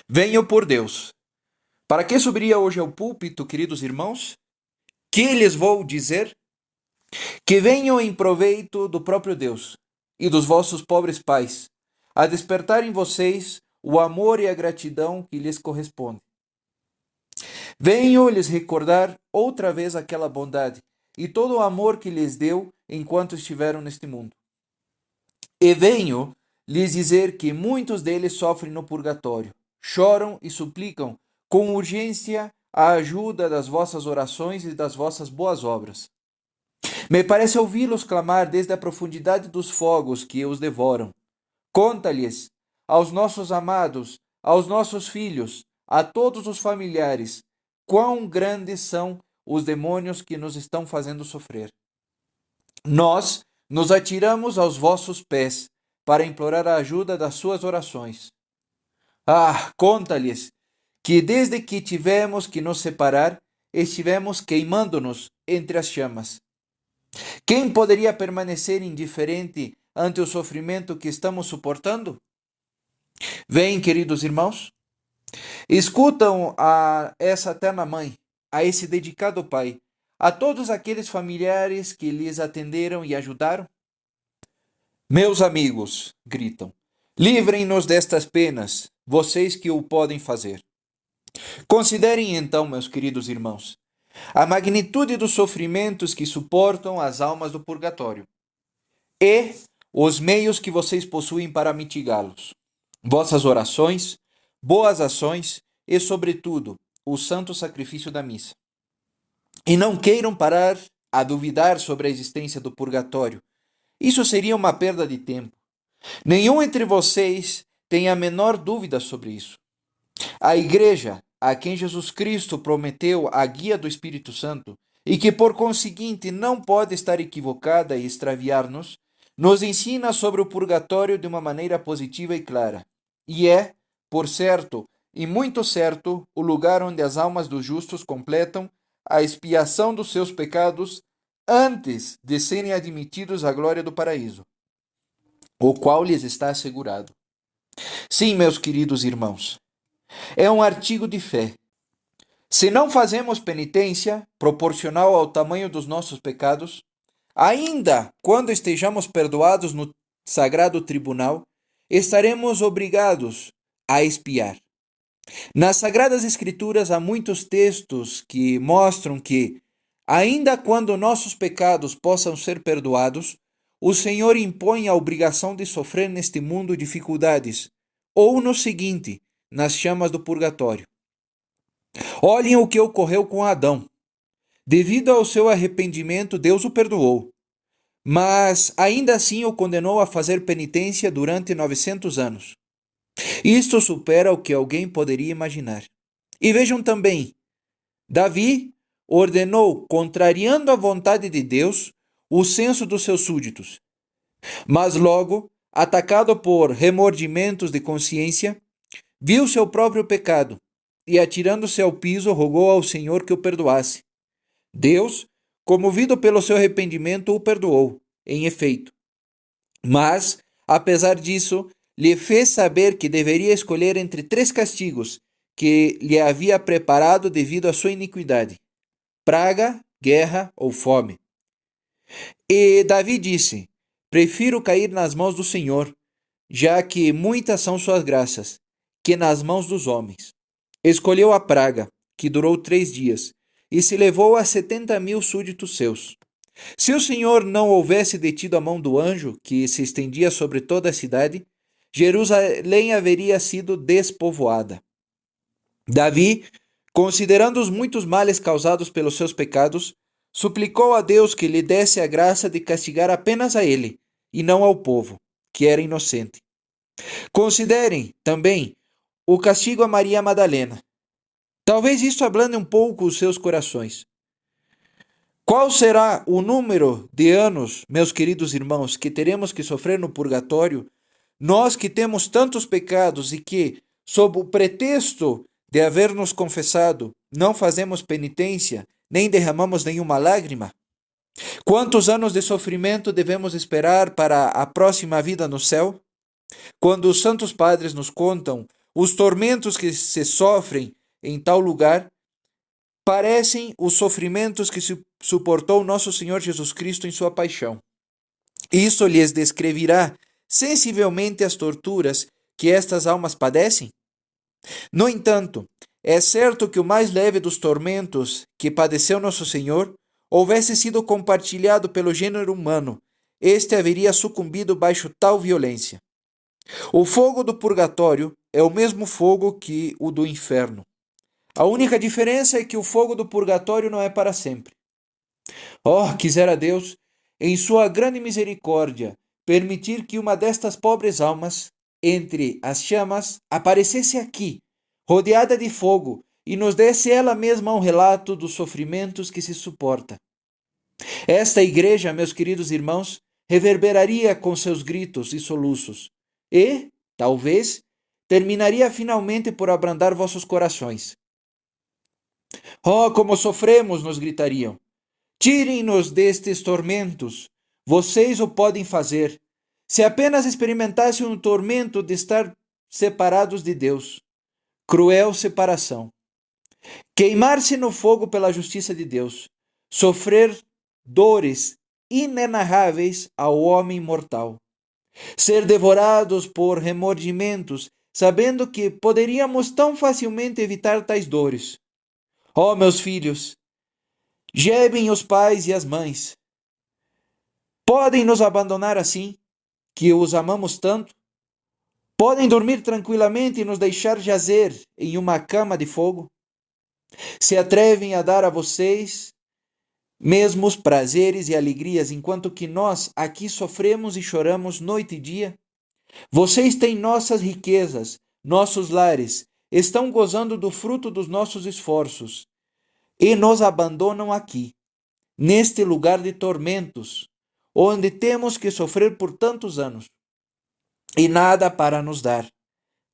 Venho por Deus. Para que subiria hoje ao púlpito, queridos irmãos? Que lhes vou dizer? Que venho em proveito do próprio Deus e dos vossos pobres pais, a despertar em vocês o amor e a gratidão que lhes corresponde. Venho lhes recordar outra vez aquela bondade e todo o amor que lhes deu enquanto estiveram neste mundo. E venho lhes dizer que muitos deles sofrem no purgatório, choram e suplicam com urgência a ajuda das vossas orações e das vossas boas obras. Me parece ouvi-los clamar desde a profundidade dos fogos que os devoram. Conta-lhes, aos nossos amados, aos nossos filhos, a todos os familiares, quão grandes são os demônios que nos estão fazendo sofrer. Nós nos atiramos aos vossos pés para implorar a ajuda das suas orações. Conta-lhes que desde que tivemos que nos separar, estivemos queimando-nos entre as chamas. Quem poderia permanecer indiferente ante o sofrimento que estamos suportando? Vem, queridos irmãos, escutam a essa terna mãe, a esse dedicado pai, a todos aqueles familiares que lhes atenderam e ajudaram. Meus amigos, gritam, livrem-nos destas penas, vocês que o podem fazer. Considerem então, meus queridos irmãos, a magnitude dos sofrimentos que suportam as almas do purgatório e os meios que vocês possuem para mitigá-los. Vossas orações, boas ações e, sobretudo, o santo sacrifício da missa. E não queiram parar a duvidar sobre a existência do purgatório. Isso seria uma perda de tempo. Nenhum entre vocês tem a menor dúvida sobre isso. A Igreja, a quem Jesus Cristo prometeu a guia do Espírito Santo, e que por conseguinte não pode estar equivocada e extraviar-nos, nos ensina sobre o purgatório de uma maneira positiva e clara. E é, por certo, e muito certo, o lugar onde as almas dos justos completam a expiação dos seus pecados antes de serem admitidos à glória do paraíso, o qual lhes está assegurado. Sim, meus queridos irmãos, é um artigo de fé. Se não fazemos penitência proporcional ao tamanho dos nossos pecados, ainda quando estejamos perdoados no sagrado tribunal, estaremos obrigados a expiar. Nas Sagradas Escrituras há muitos textos que mostram que, ainda quando nossos pecados possam ser perdoados, o Senhor impõe a obrigação de sofrer neste mundo dificuldades, ou no seguinte, nas chamas do purgatório. Olhem o que ocorreu com Adão. Devido ao seu arrependimento, Deus o perdoou, mas ainda assim o condenou a fazer penitência durante 900 anos. Isto supera o que alguém poderia imaginar. E vejam também, Davi ordenou, contrariando a vontade de Deus, o censo dos seus súditos. Mas logo, atacado por remordimentos de consciência, viu seu próprio pecado e, atirando-se ao piso, rogou ao Senhor que o perdoasse. Deus, comovido pelo seu arrependimento, o perdoou, em efeito. Mas, apesar disso, lhe fez saber que deveria escolher entre 3 castigos que lhe havia preparado devido à sua iniquidade: praga, guerra ou fome. E Davi disse: prefiro cair nas mãos do Senhor, já que muitas são suas graças, que nas mãos dos homens. Escolheu a praga, que durou 3 dias, e se levou a 70.000 súditos seus. Se o Senhor não houvesse detido a mão do anjo, que se estendia sobre toda a cidade, Jerusalém haveria sido despovoada. Davi, considerando os muitos males causados pelos seus pecados, suplicou a Deus que lhe desse a graça de castigar apenas a ele, e não ao povo, que era inocente. Considerem, também, o castigo a Maria Madalena. Talvez isso ablande um pouco os seus corações. Qual será o número de anos, meus queridos irmãos, que teremos que sofrer no purgatório, nós que temos tantos pecados e que, sob o pretexto de haver nos confessado, não fazemos penitência, nem derramamos nenhuma lágrima? Quantos anos de sofrimento devemos esperar para a próxima vida no céu? Quando os santos padres nos contam os tormentos que se sofrem em tal lugar parecem os sofrimentos que suportou nosso Senhor Jesus Cristo em sua paixão. Isso lhes descreverá sensivelmente as torturas que estas almas padecem? No entanto, é certo que o mais leve dos tormentos que padeceu nosso Senhor houvesse sido compartilhado pelo gênero humano, este haveria sucumbido baixo tal violência. O fogo do purgatório é o mesmo fogo que o do inferno. A única diferença é que o fogo do purgatório não é para sempre. Oh, quisera Deus, em sua grande misericórdia, permitir que uma destas pobres almas, entre as chamas, aparecesse aqui, rodeada de fogo, e nos desse ela mesma um relato dos sofrimentos que se suporta. Esta igreja, meus queridos irmãos, reverberaria com seus gritos e soluços, e, talvez, terminaria finalmente por abrandar vossos corações. Oh, como sofremos, nos gritariam. Tirem-nos destes tormentos. Vocês o podem fazer. Se apenas experimentassem o tormento de estar separados de Deus. Cruel separação. Queimar-se no fogo pela justiça de Deus. Sofrer dores inenarráveis ao homem mortal. Ser devorados por remordimentos, sabendo que poderíamos tão facilmente evitar tais dores. Oh, meus filhos, gebem os pais e as mães. Podem nos abandonar assim, que os amamos tanto? Podem dormir tranquilamente e nos deixar jazer em uma cama de fogo? Se atrevem a dar a vocês mesmos prazeres e alegrias, enquanto que nós aqui sofremos e choramos noite e dia? Vocês têm nossas riquezas, nossos lares, estão gozando do fruto dos nossos esforços e nos abandonam aqui, neste lugar de tormentos, onde temos que sofrer por tantos anos, e nada para nos dar,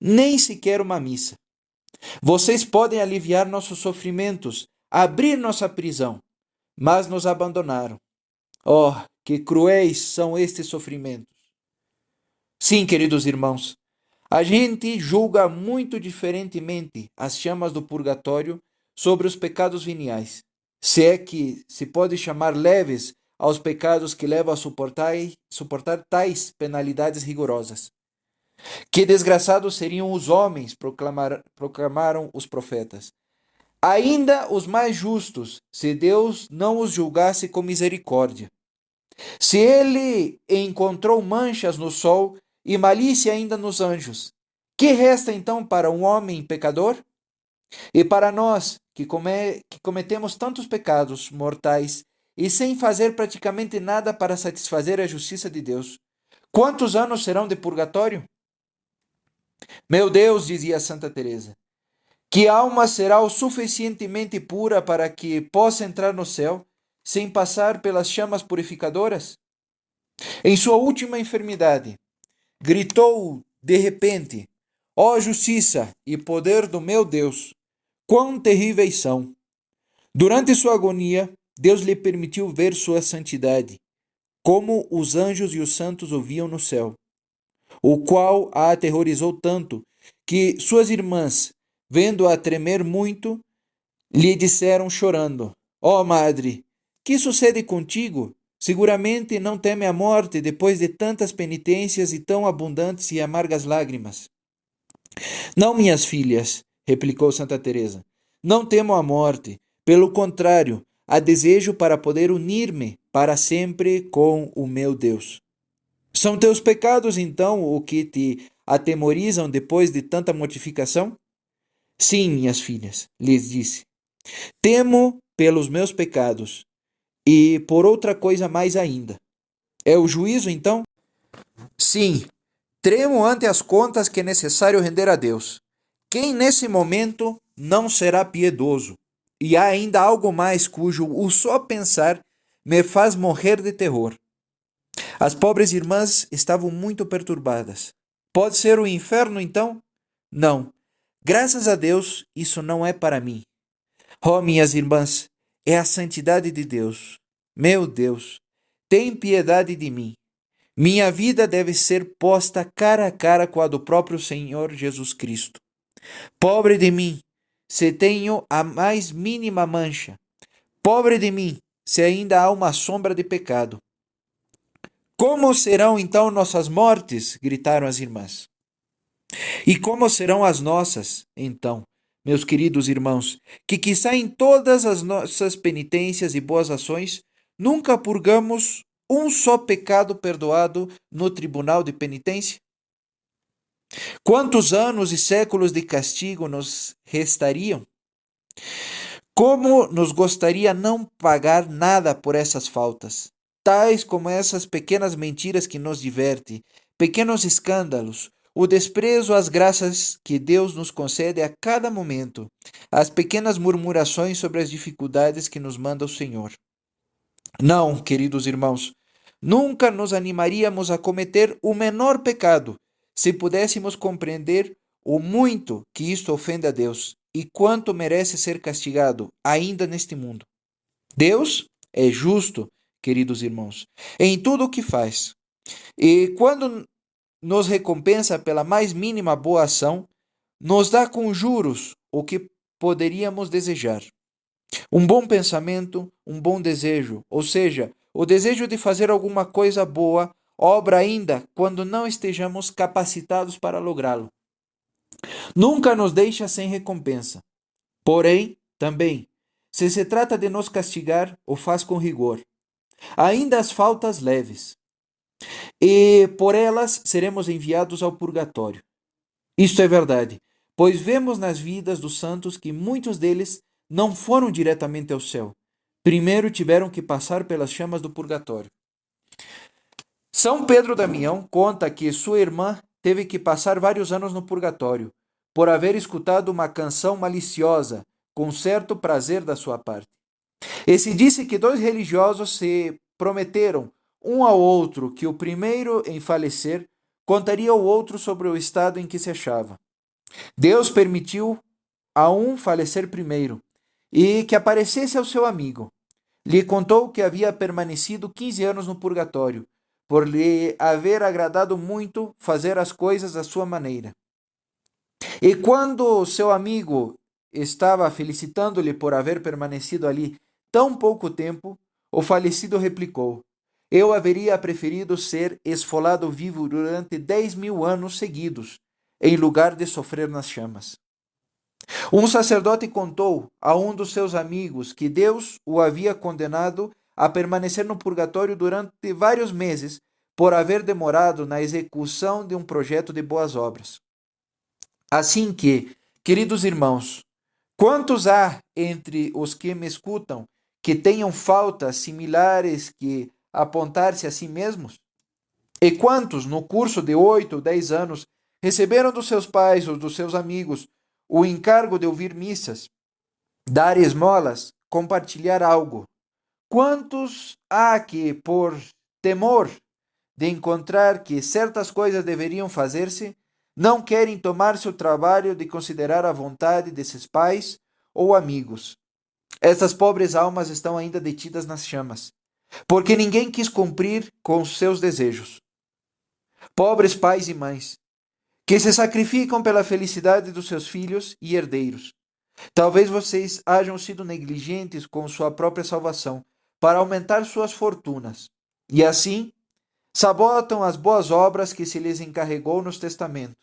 nem sequer uma missa. Vocês podem aliviar nossos sofrimentos, abrir nossa prisão, mas nos abandonaram. Oh, que cruéis são estes sofrimentos! Sim, queridos irmãos, a gente julga muito diferentemente as chamas do purgatório sobre os pecados veniais, se é que se pode chamar leves aos pecados que levam a suportar tais penalidades rigorosas. Que desgraçados seriam os homens, proclamaram os profetas. Ainda os mais justos, se Deus não os julgasse com misericórdia. Se ele encontrou manchas no sol e malícia ainda nos anjos, que resta então para um homem pecador? E para nós, que cometemos tantos pecados mortais e sem fazer praticamente nada para satisfazer a justiça de Deus, quantos anos serão de purgatório? Meu Deus, dizia Santa Teresa, que alma será o suficientemente pura para que possa entrar no céu sem passar pelas chamas purificadoras? Em sua última enfermidade, gritou de repente: ó justiça e poder do meu Deus, quão terríveis são! Durante sua agonia, Deus lhe permitiu ver sua santidade, como os anjos e os santos o viam no céu, o qual a aterrorizou tanto que suas irmãs, vendo-a tremer muito, lhe disseram chorando: ó madre, que sucede contigo? Seguramente não teme a morte depois de tantas penitências e tão abundantes e amargas lágrimas. Não, minhas filhas, replicou Santa Teresa, não temo a morte, pelo contrário, a desejo para poder unir-me para sempre com o meu Deus. São teus pecados, então, o que te atemorizam depois de tanta mortificação? Sim, minhas filhas, lhes disse. Temo pelos meus pecados e por outra coisa mais ainda. É o juízo, então? Sim, tremo ante as contas que é necessário render a Deus. Quem nesse momento não será piedoso? E há ainda algo mais cujo o só pensar me faz morrer de terror. As pobres irmãs estavam muito perturbadas. Pode ser o inferno, então? Não. Graças a Deus, isso não é para mim. Oh, minhas irmãs, é a santidade de Deus. Meu Deus, tem piedade de mim. Minha vida deve ser posta cara a cara com a do próprio Senhor Jesus Cristo. Pobre de mim, se tenho a mais mínima mancha. Pobre de mim, se ainda há uma sombra de pecado. Como serão então nossas mortes? Gritaram as irmãs. E como serão as nossas, então, meus queridos irmãos, que quizá em todas as nossas penitências e boas ações, nunca purgamos um só pecado perdoado no tribunal de penitência? Quantos anos e séculos de castigo nos restariam? Como nos gostaria não pagar nada por essas faltas, tais como essas pequenas mentiras que nos divertem, pequenos escândalos, o desprezo às graças que Deus nos concede a cada momento, as pequenas murmurações sobre as dificuldades que nos manda o Senhor. Não, queridos irmãos, nunca nos animaríamos a cometer o menor pecado se pudéssemos compreender o muito que isto ofende a Deus e quanto merece ser castigado ainda neste mundo. Deus é justo, queridos irmãos, em tudo o que faz. E quando nos recompensa pela mais mínima boa ação, nos dá com juros o que poderíamos desejar. Um bom pensamento, um bom desejo, ou seja, o desejo de fazer alguma coisa boa, obra ainda quando não estejamos capacitados para lográ-lo. Nunca nos deixa sem recompensa. Porém, também, se trata de nos castigar, o faz com rigor. Ainda as faltas leves. E por elas seremos enviados ao purgatório. Isto é verdade, pois vemos nas vidas dos santos que muitos deles não foram diretamente ao céu. Primeiro tiveram que passar pelas chamas do purgatório. São Pedro Damião conta que sua irmã teve que passar vários anos no purgatório, por haver escutado uma canção maliciosa, com certo prazer da sua parte. E se disse que dois religiosos se prometeram um ao outro que o primeiro em falecer contaria ao outro sobre o estado em que se achava. Deus permitiu a um falecer primeiro e que aparecesse ao seu amigo. Lhe contou que havia permanecido 15 anos no purgatório, por lhe haver agradado muito fazer as coisas à sua maneira. E quando seu amigo estava felicitando-lhe por haver permanecido ali tão pouco tempo, o falecido replicou: Eu haveria preferido ser esfolado vivo durante 10.000 anos seguidos, em lugar de sofrer nas chamas. Um sacerdote contou a um dos seus amigos que Deus o havia condenado a permanecer no purgatório durante vários meses por haver demorado na execução de um projeto de boas obras. Assim que, queridos irmãos, quantos há entre os que me escutam que tenham faltas similares que apontar-se a si mesmos? E quantos, no curso de 8 ou 10 anos, receberam dos seus pais ou dos seus amigos o encargo de ouvir missas, dar esmolas, compartilhar algo? Quantos há que, por temor de encontrar que certas coisas deveriam fazer-se, não querem tomar-se o trabalho de considerar a vontade desses pais ou amigos? Essas pobres almas estão ainda detidas nas chamas, porque ninguém quis cumprir com os seus desejos. Pobres pais e mães, que se sacrificam pela felicidade dos seus filhos e herdeiros. Talvez vocês hajam sido negligentes com sua própria salvação para aumentar suas fortunas, e assim sabotam as boas obras que se lhes encarregou nos testamentos.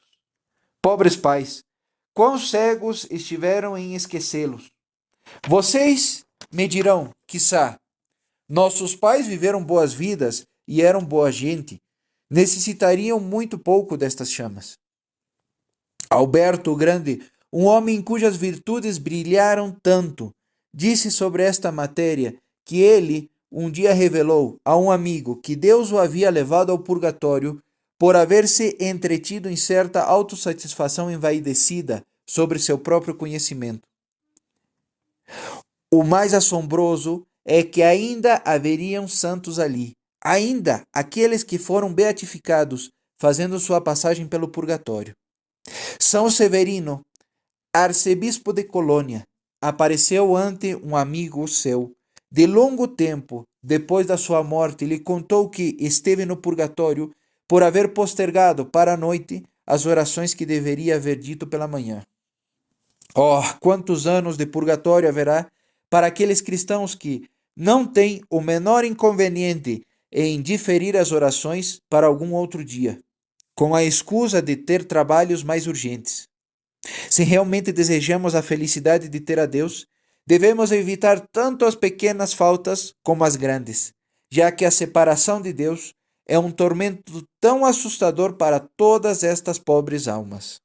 Pobres pais, quão cegos estiveram em esquecê-los. Vocês me dirão, quiçá, nossos pais viveram boas vidas e eram boa gente, necessitariam muito pouco destas chamas. Alberto o Grande, um homem cujas virtudes brilharam tanto, disse sobre esta matéria que ele um dia revelou a um amigo que Deus o havia levado ao purgatório por haver se entretido em certa autossatisfação envaidecida sobre seu próprio conhecimento. O mais assombroso é que ainda haveriam santos ali, ainda aqueles que foram beatificados, fazendo sua passagem pelo purgatório. São Severino, arcebispo de Colônia, apareceu ante um amigo seu, de longo tempo depois da sua morte, lhe contou que esteve no purgatório por haver postergado para a noite as orações que deveria haver dito pela manhã. Oh, quantos anos de purgatório haverá para aqueles cristãos que não têm o menor inconveniente em diferir as orações para algum outro dia, com a excusa de ter trabalhos mais urgentes. Se realmente desejamos a felicidade de ter a Deus, devemos evitar tanto as pequenas faltas como as grandes, já que a separação de Deus é um tormento tão assustador para todas estas pobres almas.